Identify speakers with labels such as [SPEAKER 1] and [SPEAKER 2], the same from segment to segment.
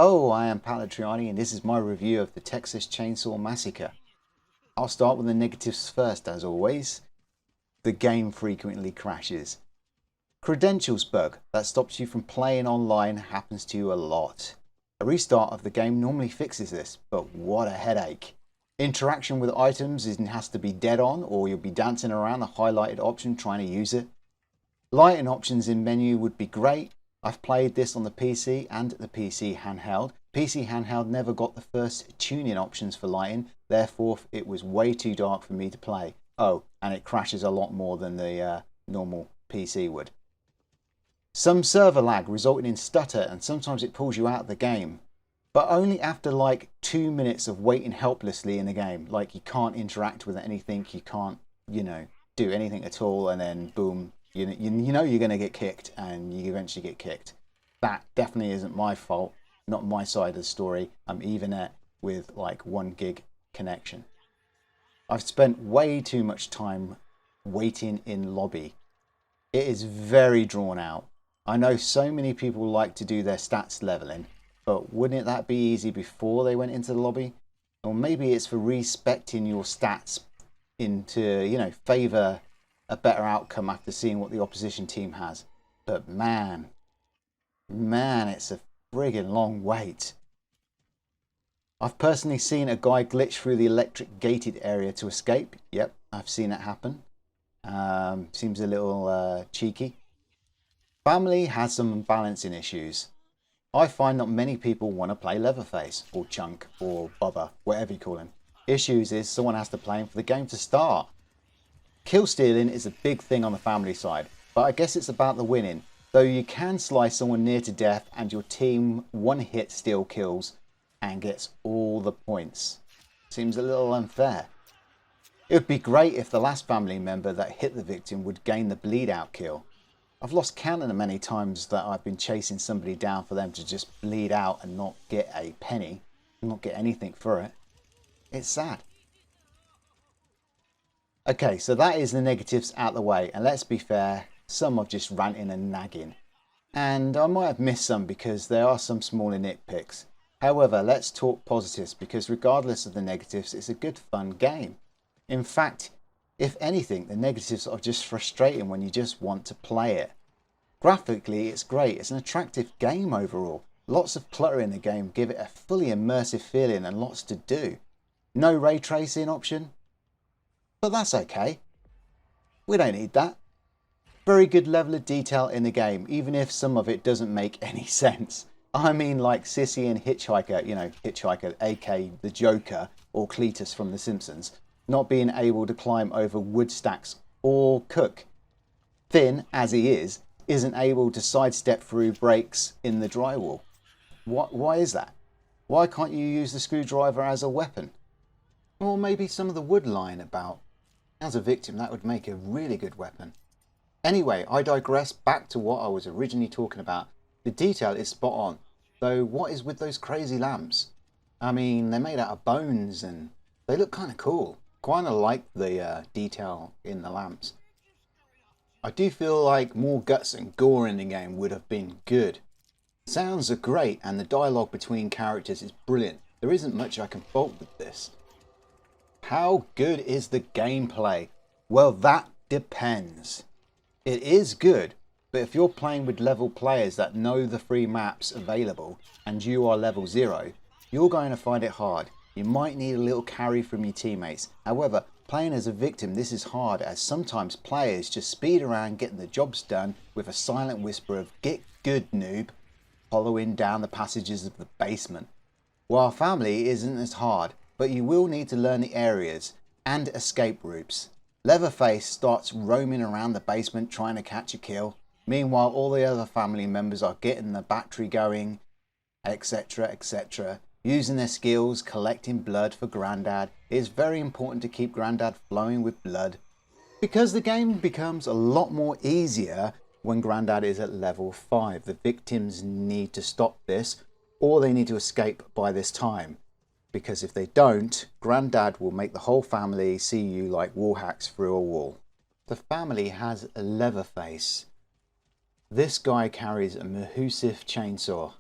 [SPEAKER 1] Hello, I am Paolo Trianni and this is my review of the Texas Chain Saw Massacre. I'll start with the negatives first as always. The game frequently crashes. Credentials bug that stops you from playing online happens to you a lot. A restart of the game normally fixes this, but what a headache. Interaction with items has to be dead on or you'll be dancing around the highlighted option trying to use it. Lighting options in menu would be great. I've played this on the PC and the PC handheld. PC handheld never got the first tuning options for lighting, therefore it was way too dark for me to play. Oh, and it crashes a lot more than the normal PC would. Some server lag resulting in stutter and sometimes it pulls you out of the game. But only after like 2 minutes of waiting helplessly in the game. Like you can't interact with anything, you can't, do anything at all, and then boom, you know you're going to get kicked and you eventually get kicked. That definitely isn't my fault, not my side of the story. I'm Ethernet with like 1 gig connection. I've spent way too much time waiting in lobby. It is very drawn out. I know so many people like to do their stats leveling, but wouldn't that be easy before they went into the lobby? Or maybe it's for respecting your stats into, favour a better outcome after seeing what the opposition team has. But man, it's a friggin' long wait. I've personally seen a guy glitch through the electric gated area to escape. Yep, I've seen it happen. Seems a little cheeky. Family has some balancing issues. I find not many people want to play Leatherface or Chunk or Bubba, whatever you call him. Issues is someone has to play him for the game to start. Kill stealing is a big thing on the family side, but I guess it's about the winning. Though you can slice someone near to death and your team one hit steal kills and gets all the points. Seems a little unfair. It would be great if the last family member that hit the victim would gain the bleed out kill. I've lost count of the many times that I've been chasing somebody down for them to just bleed out and not get a penny, not get anything for it. It's sad. Okay, so that is the negatives out the way, and let's be fair, some I've just ranting and nagging. And I might have missed some because there are some smaller nitpicks. However, let's talk positives because regardless of the negatives, it's a good fun game. In fact, if anything, the negatives are just frustrating when you just want to play it. Graphically, it's great. It's an attractive game overall. Lots of clutter in the game give it a fully immersive feeling and lots to do. No ray tracing option, but that's okay. We don't need that. Very good level of detail in the game, even if some of it doesn't make any sense. I mean like Sissy and Hitchhiker, Hitchhiker aka the Joker or Cletus from The Simpsons, not being able to climb over wood stacks or cook. Finn, as he is, isn't able to sidestep through breaks in the drywall. Why is that? Why can't you use the screwdriver as a weapon? Or maybe some of the wood lying about. As a victim, that would make a really good weapon. Anyway, I digress back to what I was originally talking about. The detail is spot on, though what is with those crazy lamps? I mean, they're made out of bones and they look kind of cool. Kind of like the detail in the lamps. I do feel like more guts and gore in the game would have been good. Sounds are great and the dialogue between characters is brilliant. There isn't much I can fault with this. How good is the gameplay? Well, that depends. It is good, but if you're playing with level players that know the free maps available and you are level 0, you're going to find it hard. You might need a little carry from your teammates. However, playing as a victim, this is hard as sometimes players just speed around getting the jobs done with a silent whisper of "get good noob" following down the passages of the basement. While family isn't as hard, but you will need to learn the areas and escape routes. Leatherface starts roaming around the basement trying to catch a kill. Meanwhile, all the other family members are getting the battery going, etc, etc. Using their skills, collecting blood for Grandad. It is very important to keep Grandad flowing with blood because the game becomes a lot more easier when Grandad is at level 5. The victims need to stop this or they need to escape by this time. Because if they don't, Grandad will make the whole family see you like wall hacks through a wall. The family has a Leatherface. This guy carries a massive chainsaw.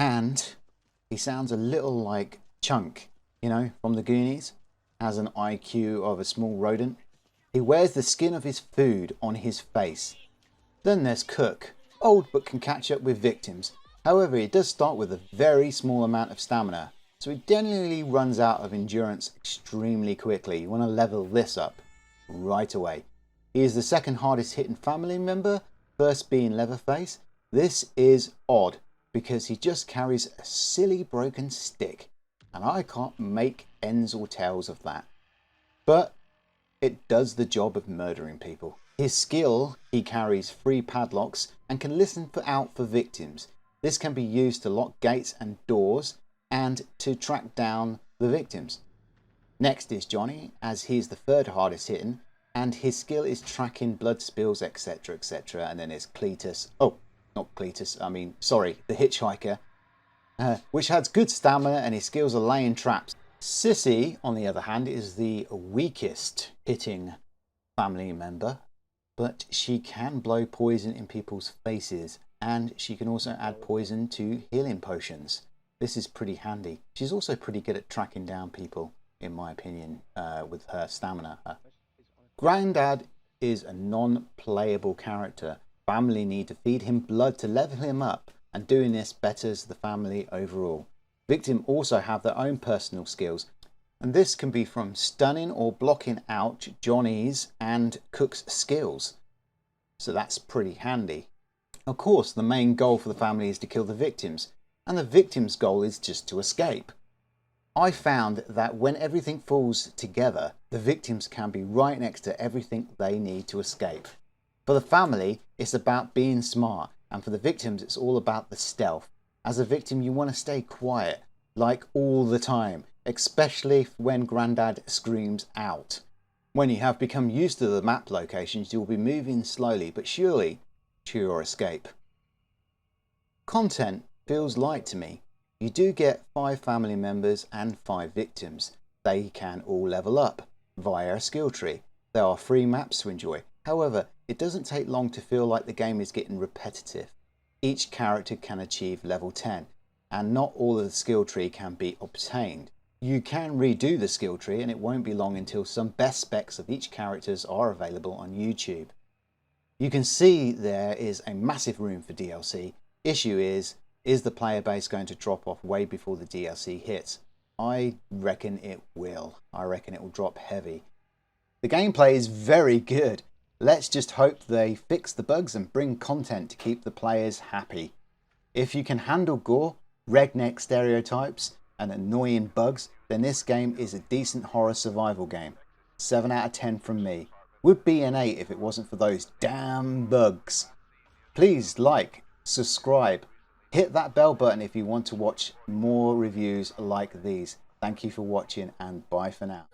[SPEAKER 1] And he sounds a little like Chunk, you know, from the Goonies. Has an IQ of a small rodent. He wears the skin of his food on his face. Then there's Cook, old but can catch up with victims. However, he does start with a very small amount of stamina, so he generally runs out of endurance extremely quickly. You want to level this up right away. He is the second hardest hitting family member, first being Leatherface. This is odd because he just carries a silly broken stick, and I can't make ends or tails of that. But it does the job of murdering people. His skill, he carries 3 padlocks and can listen out for victims. This can be used to lock gates and doors and to track down the victims. Next is Johnny, as he is the third hardest hitting, and his skill is tracking blood spills, etc, etc. And then there's Cletus, the hitchhiker, which has good stamina and his skills are laying traps. Sissy, on the other hand, is the weakest hitting family member, but she can blow poison in people's faces, and she can also add poison to healing potions. This is pretty handy. She's also pretty good at tracking down people, in my opinion, with her stamina. Grandad is a non-playable character. Family need to feed him blood to level him up, and doing this betters the family overall. Victim also have their own personal skills, and this can be from stunning or blocking out Johnny's and Cook's skills. So that's pretty handy. Of course, the main goal for the family is to kill the victims, and the victim's goal is just to escape. I found that when everything falls together, the victims can be right next to everything they need to escape. For the family, it's about being smart, and for the victims, it's all about the stealth. As a victim, you want to stay quiet, like all the time, especially when Grandad screams out. When you have become used to the map locations, you'll be moving slowly but surely to your escape. Content feels light to me. You do get 5 family members and 5 victims. They can all level up via a skill tree. There are 3 maps to enjoy. However, it doesn't take long to feel like the game is getting repetitive. Each character can achieve level 10, and not all of the skill tree can be obtained. You can redo the skill tree, and it won't be long until some best specs of each characters are available on YouTube. You can see there is a massive room for DLC. Issue is the player base going to drop off way before the DLC hits? I reckon it will. I reckon it will drop heavy. The gameplay is very good. Let's just hope they fix the bugs and bring content to keep the players happy. If you can handle gore, redneck stereotypes, and annoying bugs, then this game is a decent horror survival game. 7 out of 10 from me. Would be an 8 if it wasn't for those damn bugs. Please like, subscribe, hit that bell button if you want to watch more reviews like these. Thank you for watching, and bye for now.